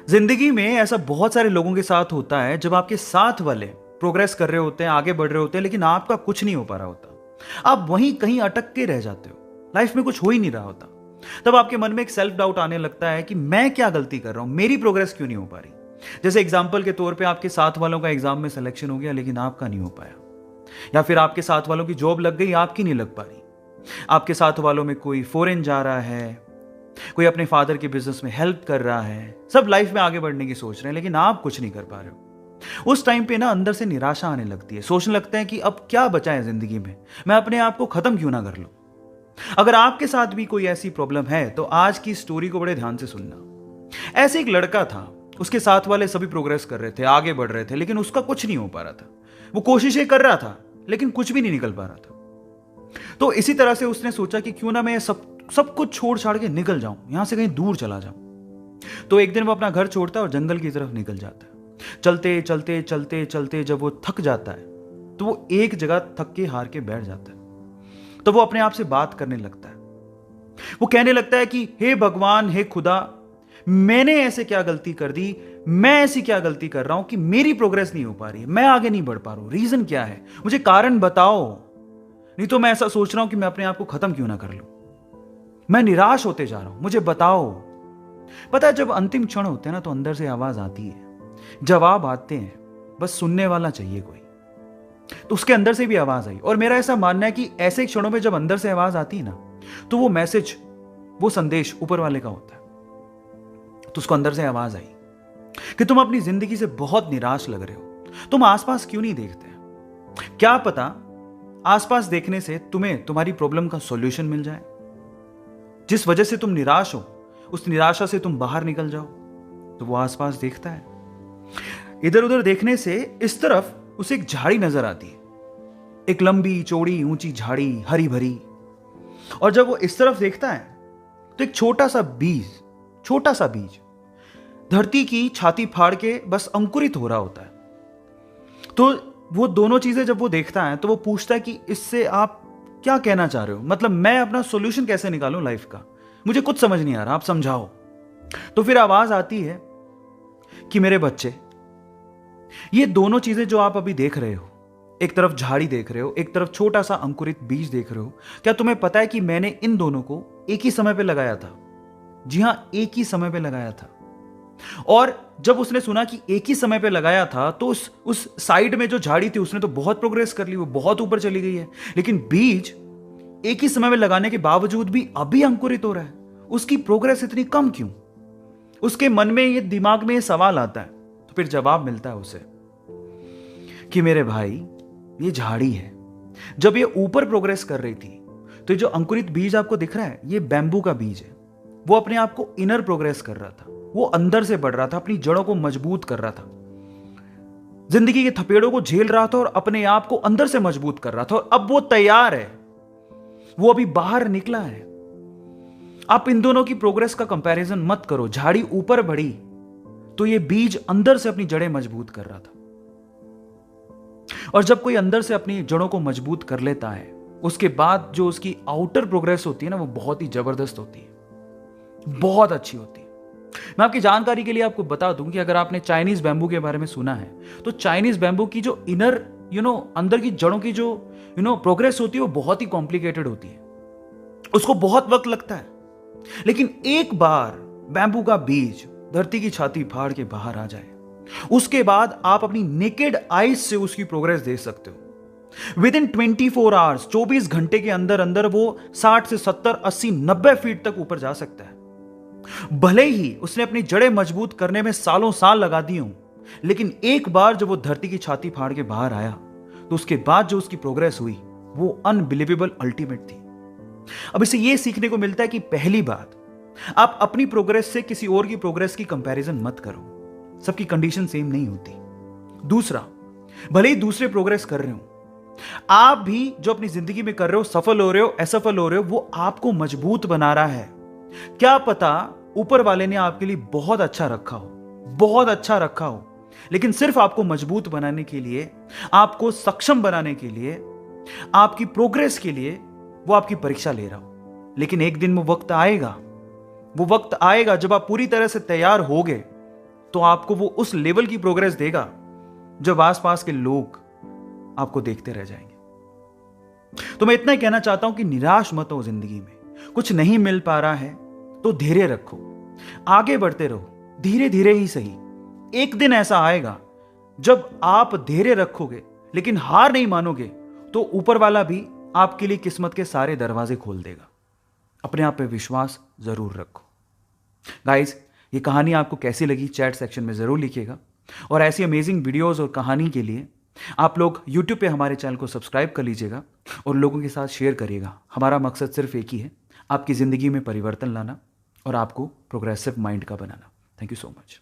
जिंदगी में ऐसा बहुत सारे लोगों के साथ होता है जब आपके साथ वाले प्रोग्रेस कर रहे होते हैं, आगे बढ़ रहे होते हैं, लेकिन आपका कुछ नहीं हो पा रहा होता। आप वहीं कहीं अटक के रह जाते हो, लाइफ में कुछ हो ही नहीं रहा होता। तब आपके मन में एक सेल्फ डाउट आने लगता है कि मैं क्या गलती कर रहा हूं, मेरी प्रोग्रेस क्यों नहीं हो पा रही। जैसे एग्जाम्पल के तौर पे आपके साथ वालों का एग्जाम में सिलेक्शन हो गया लेकिन आपका नहीं हो पाया, या फिर आपके साथ वालों की जॉब लग गई, आपकी नहीं लग पा रही। आपके साथ वालों में कोई फॉरेन जा रहा है, कोई अपने फादर के बिजनेस में हेल्प कर रहा है, सब लाइफ में आगे बढ़ने की सोच रहे हैं, लेकिन आप कुछ नहीं कर पा रहे हो। उस टाइम पे ना अंदर से निराशा आने लगती है, सोचने लगते हैं कि अब क्या बचा है जिंदगी में, मैं अपने आप को खत्म क्यों ना कर लूं। अगर आपके साथ भी कोई ऐसी प्रॉब्लम है तो आज की स्टोरी को बड़े ध्यान से सुनना। ऐसे एक लड़का था, उसके साथ वाले सभी प्रोग्रेस कर रहे थे, आगे बढ़ रहे थे, लेकिन उसका कुछ नहीं हो पा रहा था। वो कोशिशें कर रहा था लेकिन कुछ भी नहीं निकल पा रहा था। तो इसी तरह से उसने सोचा कि क्यों ना मैं सब कुछ छोड़ छाड़ के निकल जाऊं, यहां से कहीं दूर चला जाऊं। तो एक दिन वो अपना घर छोड़ता है और जंगल की तरफ निकल जाता है। चलते चलते चलते चलते जब वो थक जाता है तो वो एक जगह थक के हार के बैठ जाता है। तो वो अपने आप से बात करने लगता है। वो कहने लगता है कि हे भगवान, हे खुदा, मैंने ऐसे क्या गलती कर दी, मैं ऐसी क्या गलती कर रहा हूं कि मेरी प्रोग्रेस नहीं हो पा रही है, मैं आगे नहीं बढ़ पा रहा हूं, रीजन क्या है, मुझे कारण बताओ। नहीं तो मैं ऐसा सोच रहा हूं कि मैं अपने आप को खत्म क्यों ना कर लूं, मैं निराश होते जा रहा हूं, मुझे बताओ। पता है, जब अंतिम क्षण होते हैं ना तो अंदर से आवाज आती है, जवाब आते हैं, बस सुनने वाला चाहिए कोई। तो उसके अंदर से भी आवाज आई, और मेरा ऐसा मानना है कि ऐसे क्षणों में जब अंदर से आवाज आती है ना तो वो मैसेज, वो संदेश ऊपर वाले का होता है। तो उसको अंदर से आवाज आई कि तुम अपनी जिंदगी से बहुत निराश लग रहे हो, तुम आसपास क्यों नहीं देखते। क्या पता आसपास देखने से तुम्हें तुम्हारी प्रॉब्लम का सॉल्यूशन मिल जाए। जिस वजह से तुम निराश हो, उस निराशा से तुम बाहर निकल जाओ। तो वो आसपास देखता है, इधर उधर देखने से इस तरफ उसे एक झाड़ी नजर आती है, एक लंबी चौड़ी ऊंची झाड़ी, हरी भरी। और जब वो इस तरफ देखता है तो एक छोटा सा बीज धरती की छाती फाड़ के बस अंकुरित हो रहा होता है। तो वो दोनों चीजें जब वो देखता है तो वो पूछता है कि इससे आप क्या कहना चाह रहे हो, मतलब मैं अपना सॉल्यूशन कैसे निकालूं लाइफ का, मुझे कुछ समझ नहीं आ रहा, आप समझाओ। तो फिर आवाज आती है कि मेरे बच्चे, ये दोनों चीजें जो आप अभी देख रहे हो, एक तरफ झाड़ी देख रहे हो, एक तरफ छोटा सा अंकुरित बीज देख रहे हो, क्या तुम्हें पता है कि मैंने इन दोनों को एक ही समय पे लगाया था। जी हां, एक ही समय पे लगाया था। और जब उसने सुना कि एक ही समय पे लगाया था तो उस साइड में जो झाड़ी थी उसने तो बहुत प्रोग्रेस कर ली, वो बहुत ऊपर चली गई है। लेकिन बीज एक ही समय में लगाने के बावजूद भी अभी अंकुरित हो रहा है, उसकी प्रोग्रेस इतनी कम क्यों। उसके मन में ये, दिमाग में ये सवाल आता है। तो फिर जवाब मिलता है उसे कि मेरे भाई, ये झाड़ी है, जब ये ऊपर प्रोग्रेस कर रही थी तो जो अंकुरित बीज आपको दिख रहा है ये बैम्बू का बीज है। वो अपने आप को इनर प्रोग्रेस कर रहा था, वो अंदर से बढ़ रहा था, अपनी जड़ों को मजबूत कर रहा था, जिंदगी के थपेड़ों को झेल रहा था और अपने आप को अंदर से मजबूत कर रहा था। और अब वो तैयार है, वो अभी बाहर निकला है। आप इन दोनों की प्रोग्रेस का कंपैरिजन मत करो। झाड़ी ऊपर बढ़ी तो ये बीज अंदर से अपनी जड़ें मजबूत कर रहा था। और जब कोई अंदर से अपनी जड़ों को मजबूत कर लेता है, उसके बाद जो उसकी आउटर प्रोग्रेस होती है ना, वो बहुत ही जबरदस्त होती है, बहुत अच्छी होती है। मैं आपकी जानकारी के लिए आपको बता दूं कि अगर आपने चाइनीज बैम्बू के बारे में सुना है तो चाइनीज बैम्बू की जो इनर अंदर की जड़ों की जो प्रोग्रेस होती है वो बहुत ही कॉम्प्लिकेटेड होती है, उसको बहुत वक्त लगता है। लेकिन एक बार बैम्बू का बीज धरती की छाती फाड़ के बाहर आ जाए, उसके बाद आप अपनी नेकेड आईज से उसकी प्रोग्रेस देख सकते हो। विद इन 24 आवर्स, 24 घंटे के अंदर अंदर वो 60 से 70, 80, 90 फीट तक ऊपर जा सकता है। भले ही उसने अपनी जड़ें मजबूत करने में सालों साल लगा दी हूं, लेकिन एक बार जब वो धरती की छाती फाड़ के बाहर आया तो उसके बाद जो उसकी प्रोग्रेस हुई वो अनबिलीवेबल, अल्टीमेट थी। अब इसे यह सीखने को मिलता है कि पहली बात, आप अपनी प्रोग्रेस से किसी और की प्रोग्रेस की कंपैरिजन मत करो, सबकी कंडीशन सेम नहीं होती। दूसरा, भले ही दूसरे प्रोग्रेस कर रहे हो, आप भी जो अपनी जिंदगी में कर रहे हो, सफल हो रहे हो, असफल हो रहे हो, वो आपको मजबूत बना रहा है। क्या पता ऊपर वाले ने आपके लिए बहुत अच्छा रखा हो, बहुत अच्छा रखा हो, लेकिन सिर्फ आपको मजबूत बनाने के लिए, आपको सक्षम बनाने के लिए, आपकी प्रोग्रेस के लिए वो आपकी परीक्षा ले रहा हो। लेकिन एक दिन वो वक्त आएगा जब आप पूरी तरह से तैयार होगे, तो आपको वो उस लेवल की प्रोग्रेस देगा जब आसपास के लोग आपको देखते रह जाएंगे। तो मैं इतना ही कहना चाहता हूं कि निराश मत हो जिंदगी में। कुछ नहीं मिल पा रहा है तो धैर्य रखो, आगे बढ़ते रहो, धीरे धीरे ही सही। एक दिन ऐसा आएगा जब आप धैर्य रखोगे लेकिन हार नहीं मानोगे, तो ऊपर वाला भी आपके लिए किस्मत के सारे दरवाजे खोल देगा। अपने आप पे विश्वास जरूर रखो। गाइस, ये कहानी आपको कैसी लगी चैट सेक्शन में जरूर लिखिएगा, और ऐसी अमेजिंग वीडियोस और कहानी के लिए आप लोग YouTube पे हमारे चैनल को सब्सक्राइब कर लीजिएगा और लोगों के साथ शेयर करिएगा। हमारा मकसद सिर्फ एक ही है, आपकी ज़िंदगी में परिवर्तन लाना और आपको प्रोग्रेसिव माइंड का बनाना। Thank you so much.